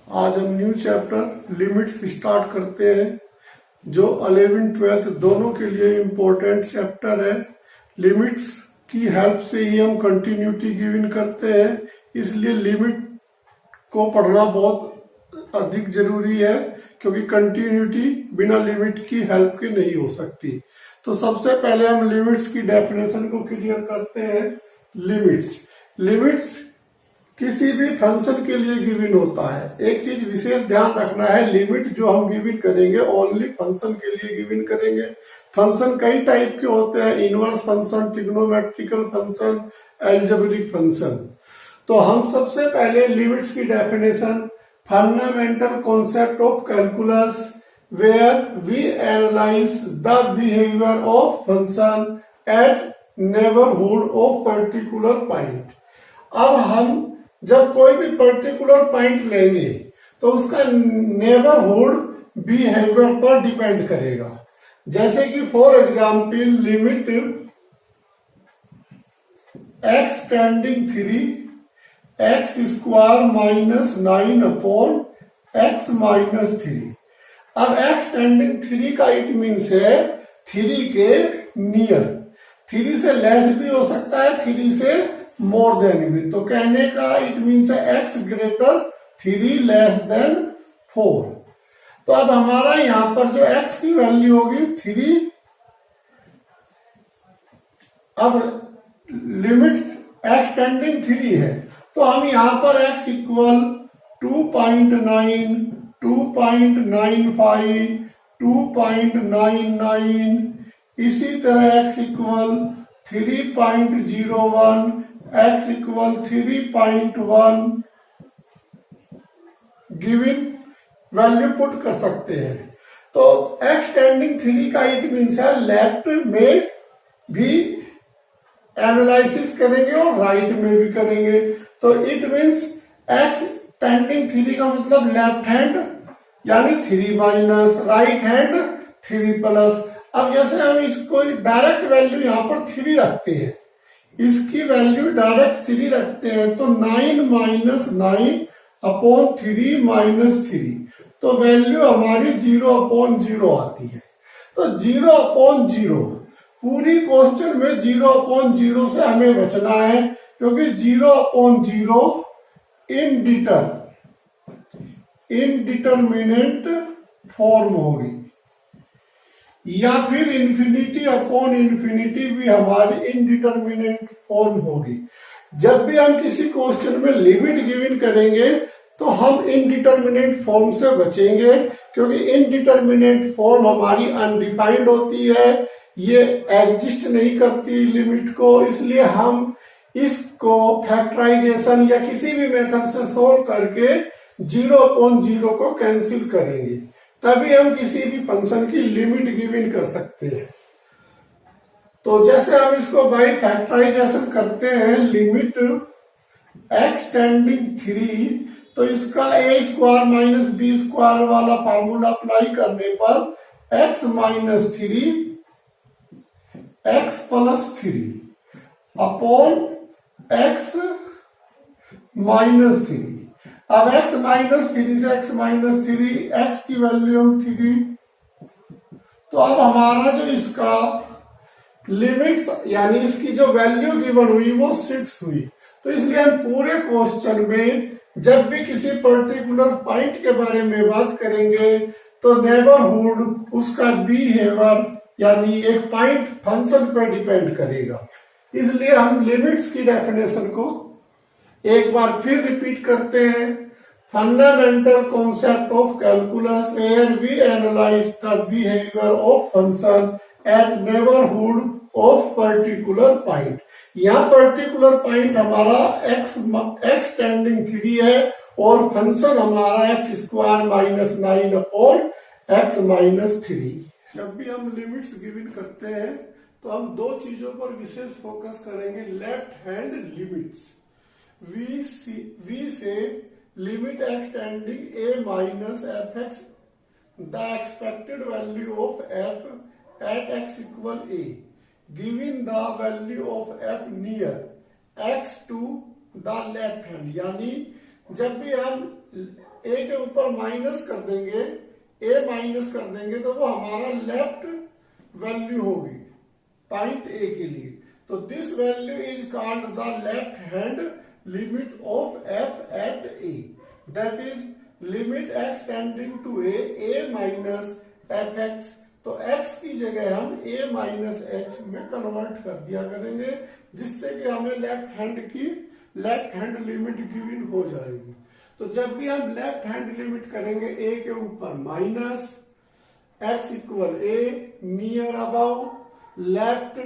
आज हम new chapter limits start करते हैं जो 11 12 दोनों के लिए इम्पोर्टेंट चैप्टर है। लिमिट्स की हेल्प से ही हम कंटिन्यूटी गिवन करते हैं, इसलिए लिमिट को पढ़ना बहुत अधिक जरूरी है क्योंकि कंटिन्यूटी बिना लिमिट की हेल्प के नहीं हो सकती। तो सबसे पहले हम लिमिट्स की डेफिनेशन को क्लियर करते हैं। लिमिट्स किसी भी फंक्शन के लिए गिवन होता है। एक चीज विशेष ध्यान रखना है, लिमिट जो हम गिवन करेंगे ओनली फंक्शन के लिए गिवन करेंगे। फंक्शन कई टाइप के होते हैं, inverse function, trigonometrical function, algebraic function. तो हम सबसे पहले लिमिट्स की definition, fundamental concept of calculus where we analyse the behaviour of function at neighbourhood of particular point. अब हम जब कोई भी पर्टिकुलर पॉइंट लेंगे तो उसका नेबरहुड बिहेवियर पर डिपेंड करेगा। जैसे कि for example limit x tending 3 x square minus 9 upon x minus 3। अब x टेंडिंग 3 का इट मीन्स है 3 के नियर। 3 से लेस भी हो सकता है, 3 से मोर देन भी। तो कहने का इट मीन्स है x ग्रेटर 3 लेस देन 4। तो अब हमारा यहां पर जो x की वैल्यू होगी 3। अब लिमिट x टेंडिंग 3 है तो हम यहां पर x इक्वल 2.9, 2.95, 2.99, इसी तरह x equal 3.01, x equal 3.1 given value put कर सकते हैं। तो x टेंडिंग 3 का इट मीन्स है लेफ्ट में भी एनालिसिस करेंगे और राइट में भी करेंगे। तो इट मीन्स x टेंडिंग 3 का मतलब लेफ्ट हैंड यानी 3 माइनस, राइट हैंड 3 प्लस। अब जैसे हम इसको डायरेक्ट वैल्यू यहां पर 3 रखते हैं, इसकी वैल्यू डायरेक्ट 3 रखते हैं तो 9 माइनस 9 अपॉन 3 माइनस 3, तो वैल्यू हमारी 0/0 आती है। तो 0/0 पूरी क्वेश्चन में 0/0 से हमें बचना है क्योंकि 0/0 इनडिटरमिनेंट फॉर्म होगी या फिर इन्फिनिटी अपॉन इन्फिनिटी भी हमारी इनडिटरमिनेंट फॉर्म होगी। जब भी हम किसी क्वेश्चन में लिमिट गिवन करेंगे तो हम इनडिटरमिनेंट फॉर्म से बचेंगे क्योंकि इनडिटरमिनेंट फॉर्म हमारी अनडिफाइंड होती है, ये एग्जिस्ट नहीं करती लिमिट को। इसलिए हम इसको फैक्टराइजेशन या किसी भी मेथड से सोल्व करके 0/0 को कैंसिल करेंगे, तभी हम किसी भी फंक्शन की लिमिट गिवन कर सकते हैं। तो जैसे हम इसको बाय फैक्टराइजेशन करते हैं, लिमिट x टेंडिंग 3, तो इसका a square minus b square वाला फार्मूला अप्लाई करने पर x minus 3 x plus 3 upon x minus 3। अब x माइनस 3 से x माइनस 3, x की वैल्यू हम 3। तो अब हमारा जो इसका लिमिट्स यानी इसकी जो वैल्यू गिवन हुई वो 6 हुई। तो इसलिए हम पूरे क्वेश्चन में जब भी किसी पर्टिकुलर पॉइंट के बारे में बात करेंगे तो नेबरहुड उसका बिहेवियर यानी एक पॉइंट फंक्शन पर डिपेंड करेगा। इसलिए हम लिमिट्स की डेफिनेशन को एक बार फिर रिपीट करते हैं। Fundamental concept of calculus where we analyse the behaviour of function at neighbourhood of particular point. यहाँ पर्टिकुलर पॉइंट हमारा x टेंडिंग 3 है और फंक्शन हमारा x square minus 9 upon x minus 3। जब भी हम लिमिट्स गिवन करते हैं तो हम दो चीजों पर विशेष फोकस करेंगे। Left hand limits, we say limit x tending a minus fx, the expected value of f at x equal a, given the value of f near x to the left hand, यानी जब भी हम ए के ऊपर minus कर देंगे, ए minus कर देंगे तो वो हमारा लेफ्ट वैल्यू होगी पॉइंट ए के लिए। तो this value is called the left hand limit of f at a, that is limit x tending to a minus f x. तो x की जगह हम a माइनस एच में कन्वर्ट कर दिया करेंगे, जिससे कि हमें लेफ्ट हैंड लिमिट गिवन हो जाएगी। तो जब भी हम लेफ्ट हैंड लिमिट करेंगे a के ऊपर minus x equal a near about left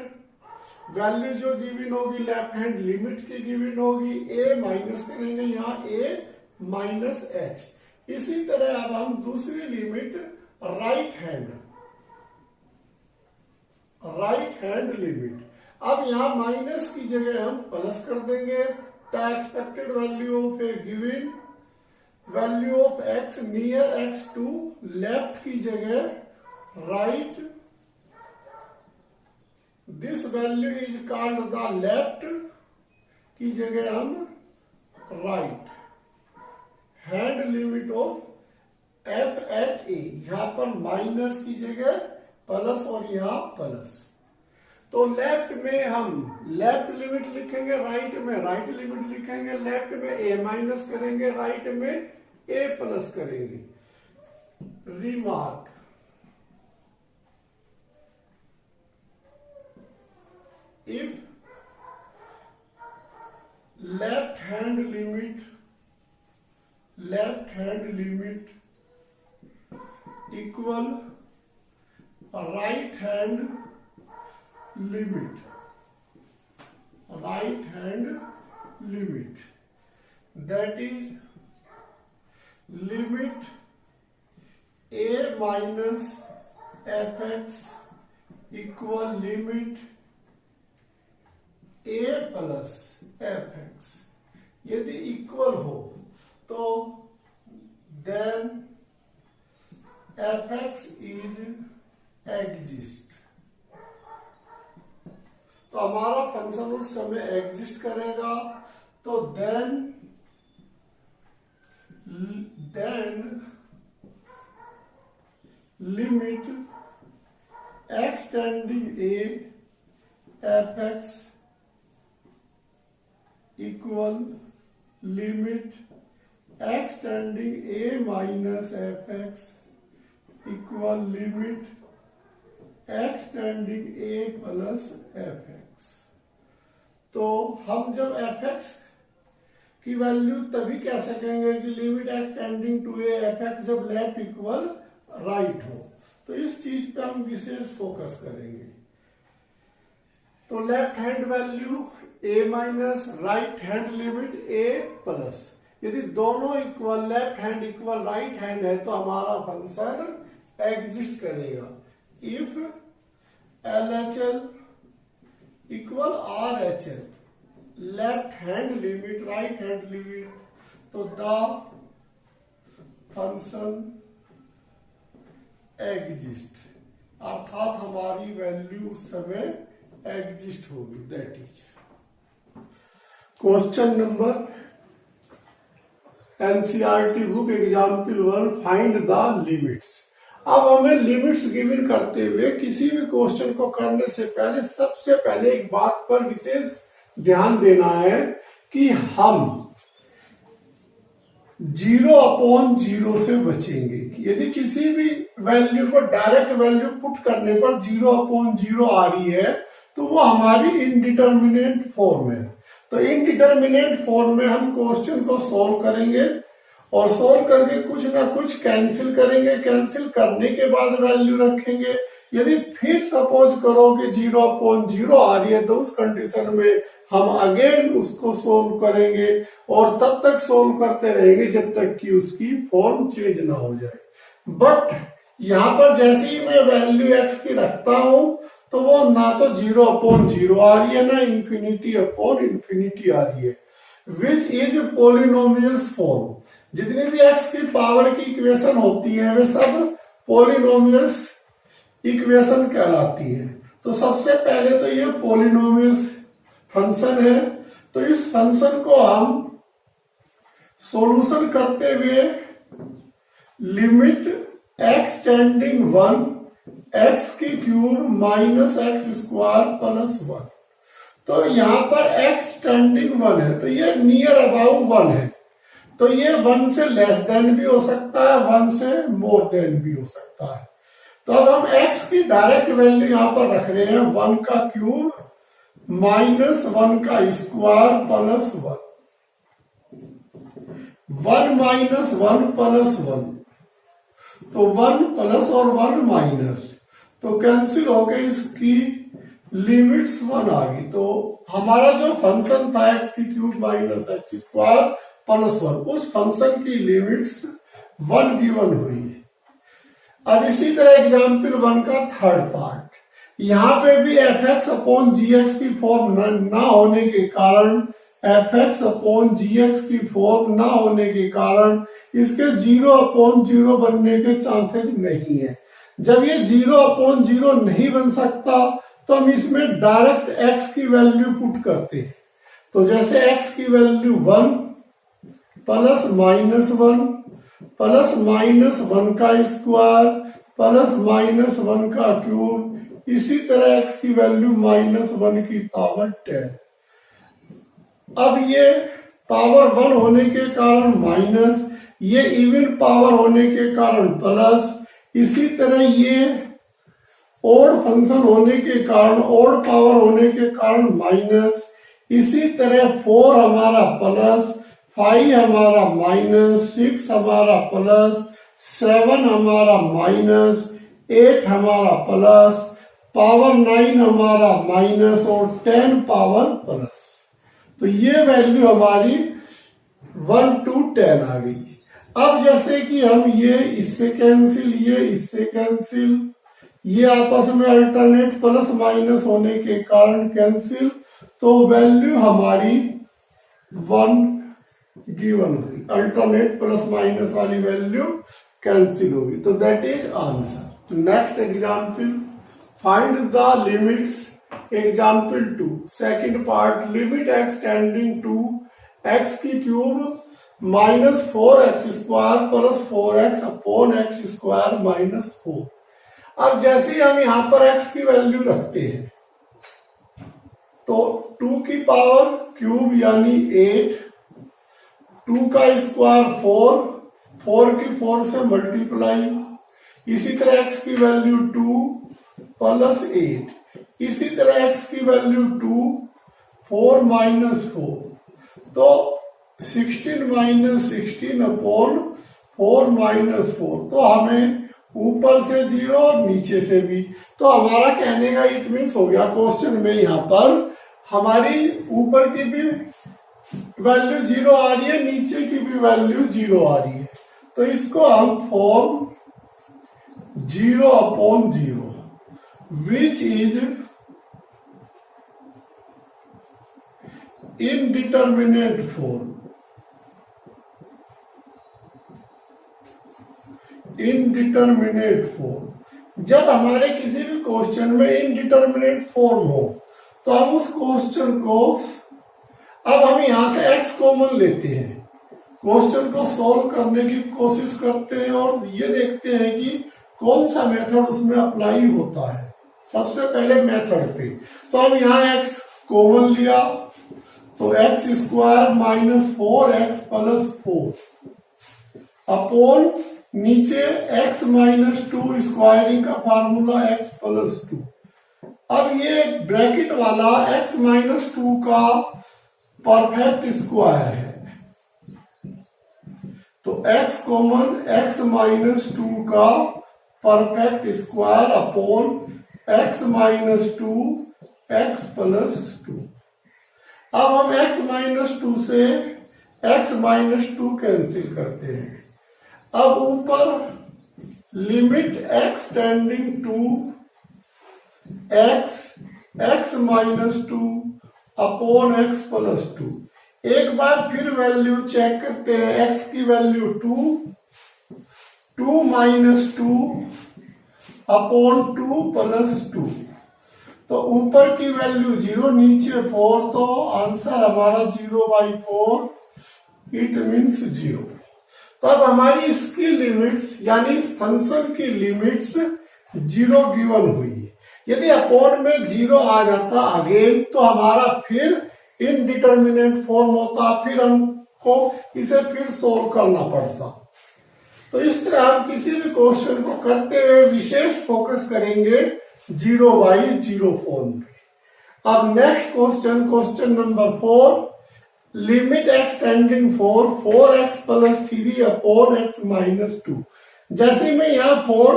value जो गिवन होगी लेफ्ट हैंड लिमिट की गिवन होगी, a माइनस करेंगे यहाँ a माइनस एच। इसी तरह अब हम दूसरी लिमिट राइट हैंड लिमिट, अब यहां माइनस की जगह हम प्लस कर देंगे। The expected value of a given value of x near x to left की जगह right, this value is called the left की जगह हम right hand limit of f at a. यहां पर माइनस की जगह प्लस और यहां प्लस। तो लेफ्ट में हम लेफ्ट लिमिट लिखेंगे, राइट में राइट लिमिट लिखेंगे। लेफ्ट में ए माइनस करेंगे, राइट में ए प्लस करेंगे। Remark, if left hand limit equal right hand limit, that is limit a minus fx equal limit a plus fx। यदि इक्वल हो तो then fx is एग्जिस्ट, तो हमारा फंक्शन उस समय एग्जिस्ट करेगा। तो then limit x tending a f x equal limit x tending a minus f x equal limit x tending a plus f x. तो हम जब एफ एक्स की वैल्यू तभी कह सकेंगे कि limit x tending to a f x जब left equal right हो। तो इस चीज पे हम विशेष फोकस करेंगे। तो लेफ्ट हैंड वैल्यू ए माइनस, राइट हैंड लिमिट ए प्लस। यदि दोनों equal, left hand equal right hand है तो हमारा फंक्शन एग्जिस्ट करेगा। If LHL equal RHL, left hand limit right hand limit, तो द फंक्शन एग्जिस्ट, अर्थात हमारी वैल्यू उस समय एग्जिस्ट होगी। That is question number NCERT book example 1, find the limits. अब हमें लिमिट्स गिवन करते हुए किसी भी क्वेश्चन को करने से पहले सबसे पहले एक बात पर विशेष ध्यान देना है कि हम 0/0 से बचेंगे। यदि किसी भी वैल्यू को डायरेक्ट वैल्यू पुट करने पर 0/0 आ रही है तो वो हमारी इनडिटर्मिनेट फॉर्म है। तो इनडिटर्मिनेट फॉर्म में हम क्वेश्चन को सॉल्व करेंगे और सोल्व करके कुछ ना कुछ कैंसिल करेंगे। कैंसिल करने के बाद वैल्यू रखेंगे। यदि फिर सपोज करो कि 0/0 आ रही है तो उस कंडीशन में हम अगेन उसको सोल्व करेंगे और तब तक सोल्व करते रहेंगे जब तक कि उसकी फॉर्म चेंज ना हो जाए। बट यहां पर जैसे ही मैं वैल्यू एक्स की रखता हूं तो वो ना तो 0/0 आ रही है ना इन्फिनिटी आ रही है, विच इज पोलिनोमियल्स फॉर्म। जितनी भी एक्स की पावर की इक्वेशन होती है वे सब पोलिनोमियल्स इक्वेशन कहलाती है। तो सबसे पहले तो ये पोलिनोमियल्स फंक्शन है। तो इस फंक्शन को हम सॉल्यूशन करते हुए लिमिट x टेंडिंग 1 x की cube minus x square plus 1। तो यहां पर x टेंडिंग 1 है तो ये नियर अबाउट 1 है, तो ये 1 से लेस देन भी हो सकता है, 1 से मोर देन भी हो सकता है। तो अब हम x की डायरेक्ट वैल्यू यहां पर रख रहे हैं 1 का क्यूब माइनस 1 का स्क्वायर प्लस 1, 1 माइनस 1 प्लस 1, तो 1 प्लस और 1 माइनस, तो कैंसिल हो गई, इसकी लिमिट्स 1 आ गई। तो हमारा जो फंक्शन था x की cube minus x square plus 1, उस फंक्शन की लिमिट्स 1 गिवन हुई। अब इसी तरह एग्जाम्पल 1 का थर्ड पार्ट, यहां पे भी एफ एक्स अपॉन जी एक्स की फॉर्म ना होने के कारण, एफ एक्स अपॉन जी एक्स की फॉर्म ना होने के कारण इसके 0 अपॉन 0 बनने के चांसेस नहीं है। जब ये 0 अपॉन 0 नहीं बन सकता तो हम इसमें डायरेक्ट x की वैल्यू पुट करते हैं। तो जैसे x की value 1 plus minus 1 plus minus 1 का स्क्वायर प्लस माइनस 1 का क्यूब, इसी तरह x की वैल्यू माइनस 1 की पावर 10। अब ये पावर 1 होने के कारण माइनस, ये इवन पावर होने के कारण प्लस, इसी तरह ये ओड फंक्शन होने के कारण, ओड पावर होने के कारण माइनस, इसी तरह 4 हमारा प्लस, 5 हमारा माइनस, 6 हमारा प्लस, 7 हमारा माइनस, 8 हमारा प्लस, पावर 9 हमारा माइनस और 10 पावर प्लस। तो ये वैल्यू हमारी 1 to 10 आ गई। अब जैसे कि हम ये इससे कैंसिल, ये इससे कैंसिल, ये आपस में अल्टरनेट प्लस माइनस होने के कारण कैंसिल, तो वैल्यू हमारी 1 गिवन हुई, अल्टरनेट प्लस माइनस वाली वैल्यू कैंसिल होगी। तो that is answer. Next example, find the limits, example 2 second part, limit x tending to x की cube minus 4x square plus 4x upon x square minus 4। अब जैसे ही हम यहां पर x की वैल्यू रखते हैं तो 2 की पावर क्यूब यानी 8, 2 का स्क्वायर 4, 4 की 4 से मल्टीप्लाई, इसी तरह x की वैल्यू 2 प्लस 8, इसी तरह x की वैल्यू 2, 4 माइनस 4, तो 16 माइनस 16 अपॉन 4 माइनस 4, तो हमें ऊपर से 0 और नीचे से भी, तो हमारा कहने का इट मीन्स हो गया क्वेश्चन में यहां पर हमारी ऊपर की भी वैल्यू 0 आ रही है, नीचे की भी वैल्यू 0 आ रही है, तो इसको हम form 0 upon 0 which is indeterminate form, indeterminate form. जब हमारे किसी भी क्वेश्चन में इनडिटर्मिनेट फॉर्म हो तो हम उस क्वेश्चन को, अब हम यहां से x कॉमन लेते हैं, क्वेश्चन को सॉल्व करने की कोशिश करते हैं और ये देखते हैं कि कौन सा मेथड उसमें अप्लाई होता है। सबसे पहले मेथड पे, तो हम यहाँ x कॉमन लिया तो x square minus 4x plus 4 upon नीचे x माइनस 2 स्क्वायरिंग का फार्मूला x प्लस 2। अब ये ब्रैकेट वाला x माइनस 2 का परफेक्ट स्क्वायर है, तो x कॉमन x माइनस 2 का perfect square upon x minus 2 x plus 2। अब हम x माइनस 2 से x माइनस 2 कैंसिल करते हैं। अब ऊपर limit x tending to x minus 2 upon x plus 2। एक बार फिर वैल्यू चेक करते हैं, x की वैल्यू 2 माइनस 2 अपॉन 2 प्लस 2, तो ऊपर की वैल्यू 0, नीचे 4, तो आंसर हमारा 0/4 इट मीन्स 0। तो अब हमारी इसकी लिमिट्स यानी इस फंक्शन की लिमिट्स 0 गिवन हुई। यदि अपॉन में 0 आ जाता अगेन तो हमारा फिर इनडिटर्मिनेट फॉर्म होता, फिर हमको इसे फिर सोल्व करना पड़ता। तो इस तरह हम किसी भी क्वेश्चन को करते हुए विशेष फोकस करेंगे 0/0 फॉर्म पे। अब next question, question number 4, limit x tending 4x plus 3 upon x minus 2। जैसे मैं यहाँ 4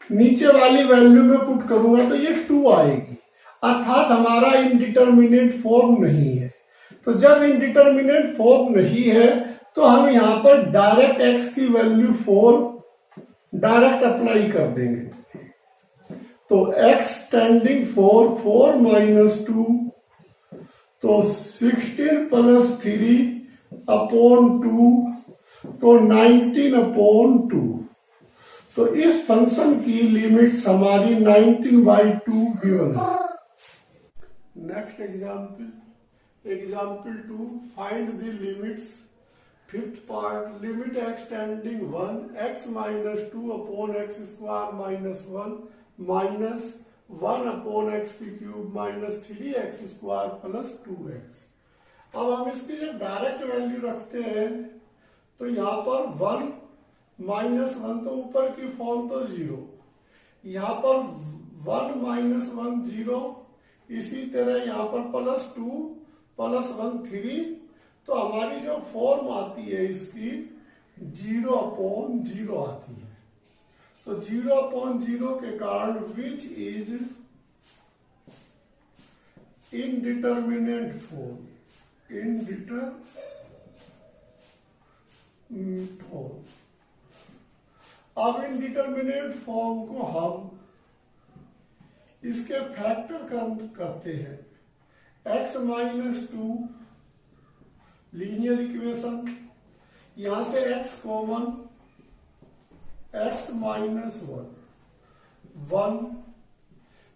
नीचे वाली वैल्यू में पुट करूंगा तो ये 2 आएगी, अर्थात हमारा इनडिटर्मिनेट फॉर्म नहीं है। तो जब इनडिटर्मिनेट फॉर्म नहीं है तो हम यहाँ पर डायरेक्ट x की वैल्यू 4 डायरेक्ट अप्लाई कर देंगे। तो x टेंडिंग 4 माइनस 2, तो 16 प्लस 3 अपॉन 2, तो 19 अपॉन 2। तो इस फंक्शन की लिमिट्स हमारी 19/2 गिवन है। Next example, example 2, find the limits. Fifth part, limit x tending 1 x minus 2 upon x square minus 1 minus 1 upon x की cube minus 3x square plus 2x। अब हम इसकी जब डायरेक्ट वैल्यू रखते हैं तो यहाँ पर 1 माइनस 1 तो ऊपर की फॉर्म तो 0, यहाँ पर 1 माइनस 1 0, इसी तरह यहाँ पर प्लस 2 प्लस 1 3। तो हमारी जो फॉर्म आती है इसकी 0/0 आती है। तो 0/0 के कारण विच इज इनडिटर्मिनेट फॉर्म, अब इनडिटर्मिनेट फॉर्म को हम इसके फैक्टर करते हैं। x माइनस 2 लीनियर इक्वेशन, यहां से x common, x minus 1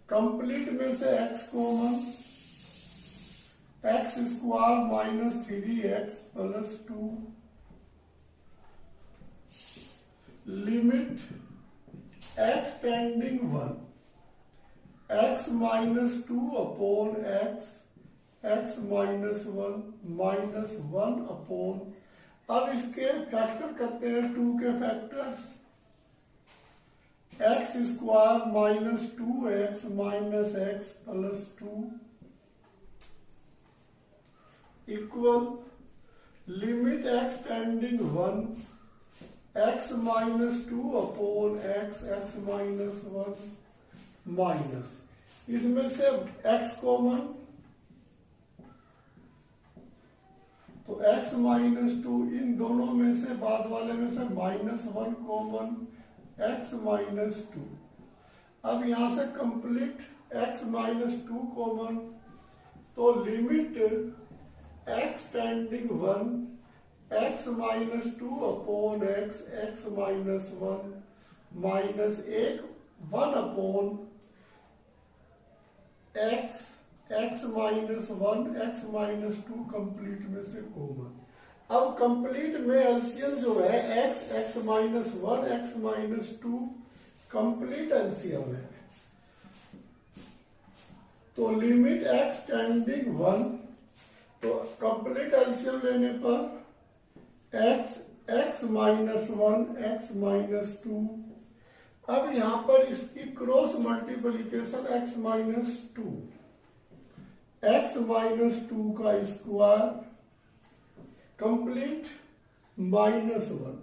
complete में से x common, x square minus 3x plus 2, limit x tending 1 x minus 2 upon x minus 1 minus 1 upon, अब इसके फैक्टर करते हैं 2 के factors, x square minus 2x minus x plus 2 equal limit x tending 1 x minus 2 upon x minus 1 minus, इसमें से x common, तो x minus 2, इन दोनों में से बाद वाले में से माइनस 1 कॉमन, x माइनस 2। अब यहां से कंप्लीट x माइनस 2 कॉमन, तो limit x tending 1 x minus 2 upon x minus 1 minus 1 upon x minus 1 x minus 2 complete में से कॉमन। अब कंप्लीट में एलसीएम जो है x minus 1 x minus 2 complete LCM है। तो लिमिट x टेंडिंग 1, तो कंप्लीट एलसीएम लेने पर x माइनस 1 x माइनस 2। अब यहां पर इसकी cross multiplication x minus 2, x minus 2 का स्क्वायर कंप्लीट माइनस 1।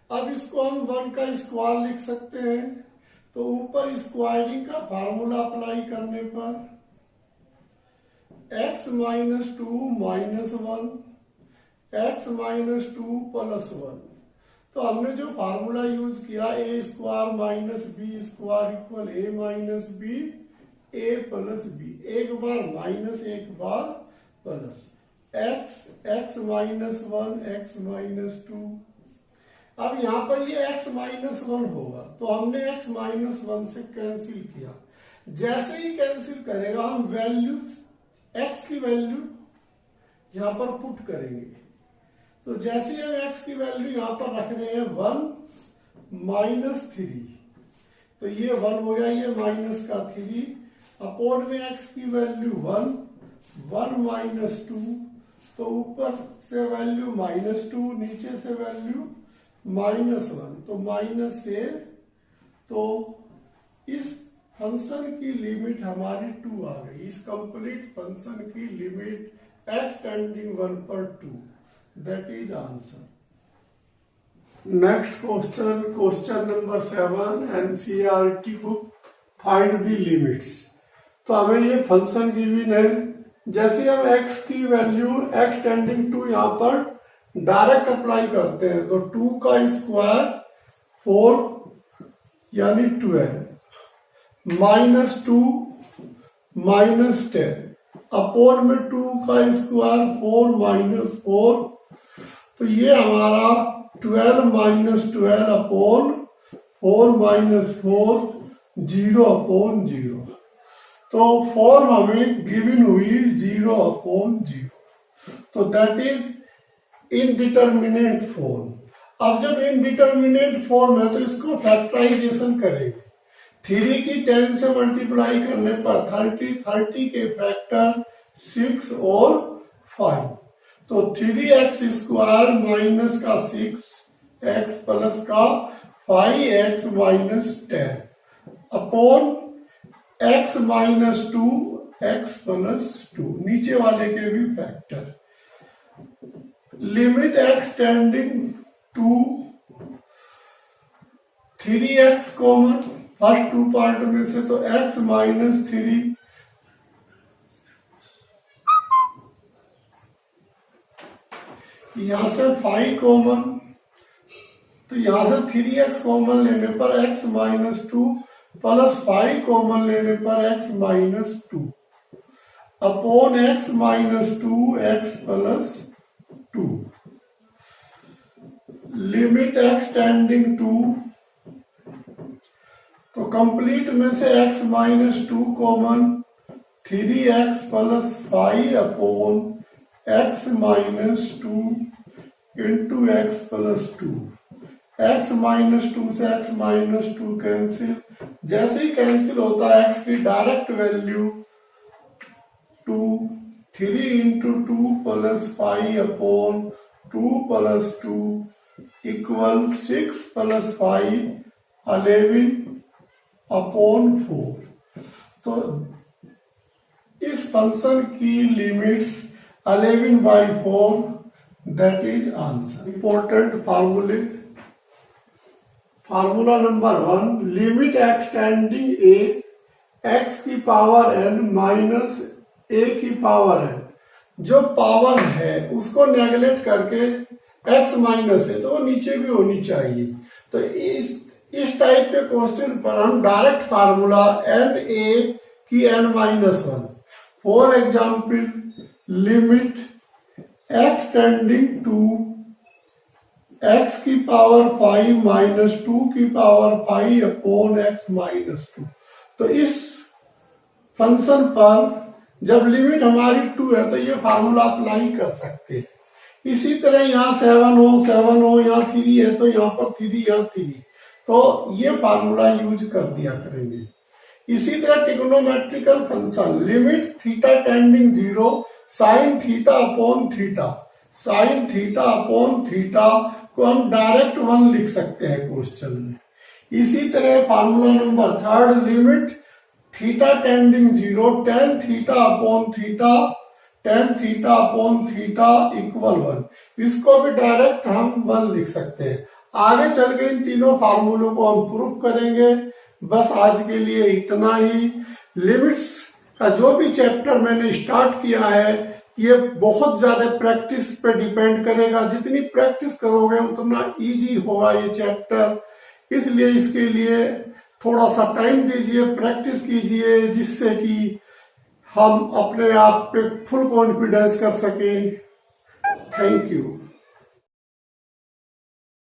अब इसको हम 1 का स्क्वायर लिख सकते हैं। तो ऊपर स्क्वायरिंग का फार्मूला अप्लाई करने पर x minus 2 minus 1 x minus 2 plus 1। तो हमने जो फार्मूला यूज किया a square minus B square equal a minus B a plus B, एक बार माइनस एक बार plus, x minus 1 x minus 2। अब यहां पर ये x माइनस 1 होगा तो हमने x माइनस 1 से कैंसिल किया। जैसे ही कैंसिल करेगा हम वैल्यू x की वैल्यू यहां पर पुट करेंगे। तो जैसे हम x की वैल्यू यहां पर रख रहे हैं 1-3, तो ये 1 हो गया, ये माइनस का 3 अपॉन में x की वैल्यू 1 -2, तो ऊपर से वैल्यू -2, नीचे से वैल्यू -1, तो माइनस से, तो इस फंक्शन की लिमिट हमारी 2 आ गई। इस कंप्लीट फंक्शन की लिमिट x टेंडिंग 1 पर 2, that is answer. Next question, question number 7, NCERT book, find the limits. तो हमें ये फंक्शन गिवन है, जैसे हम x की वैल्यू x टेंडिंग 2 यहां पर डायरेक्ट अप्लाई करते हैं, तो 2 का स्क्वायर 4 यानी 12, -2 -10 अपॉन में 2 का स्क्वायर 4 -4, तो ये हमारा 12 अपॉन 4 -4 0 अपॉन 0। तो फॉर्म हमें गिवन हुई 0 अपॉन 0, तो दैट इज इनडिटर्मिनेट फॉर्म। अब जब इनडिटर्मिनेट फॉर्म है तो इसको फैक्टराइजेशन करेंगे। 3 की 10 से मल्टीप्लाई करने पर 30 के फैक्टर 6 और 5, तो 3x स्क्वायर माइनस का 6x प्लस का 5x -10 अपॉन x -2 x + 2, नीचे वाले के भी factor. Limit x tending to 3x common first 2 part में से, तो x -3 यहां से 5 कॉमन, तो यहां से 3x कॉमन लेने पर x -2 प्लस 5 कॉमन लेने पर x -2 upon x -2 x + 2। Limit x tending to, तो कंप्लीट में से x -2 कॉमन, 3x + 5 अपॉन x -2 इंटू x + 2। x -2 से x -2 कैंसिल, जैसे ही कैंसिल होता है x की direct value 2, 3 × 2 + 5 upon 2 + 2 equal 6 + 5 11 upon 4। तो इस फंक्शन की limits 11/4, that is answer. Important फार्मूले। Formula number 1, limit x tending a x की पावर n माइनस a की पावर n, जो पावर है उसको नेगलेक्ट करके x माइनस है तो वो नीचे भी होनी चाहिए। तो इस टाइप के क्वेश्चन पर हम डायरेक्ट फार्मूला n a की n-1। For example, limit x tending to x की पावर 5 माइनस 2 की पावर 5 अपॉन x -2। तो इस फंक्शन पर जब लिमिट हमारी 2 है तो ये फार्मूला अप्लाई कर सकते हैं। इसी तरह यहाँ 7 हो, यहाँ 3 है तो यहाँ पर 3, यहाँ 3, तो ये फार्मूला यूज कर दिया करेंगे। इसी तरह trigonometrical function, limit theta tending 0 sine theta upon theta, sine theta upon theta को हम डायरेक्ट 1 लिख सकते हैं क्वेश्चन में। इसी तरह formula number 3, limit theta tending 0 tan theta upon theta, tan theta upon theta equal 1, इसको भी डायरेक्ट हम 1 लिख सकते हैं। आगे चल के इन तीनों फार्मूलों को हम प्रूव करेंगे। बस आज के लिए इतना ही। लिमिट्स का जो भी चैप्टर मैंने स्टार्ट किया है ये बहुत ज्यादा प्रैक्टिस पे डिपेंड करेगा। जितनी प्रैक्टिस करोगे उतना इजी होगा ये चैप्टर। इसलिए इसके लिए थोड़ा सा टाइम दीजिए, प्रैक्टिस कीजिए, जिससे कि हम अपने आप पे फुल कॉन्फिडेंस कर सकें। Thank you.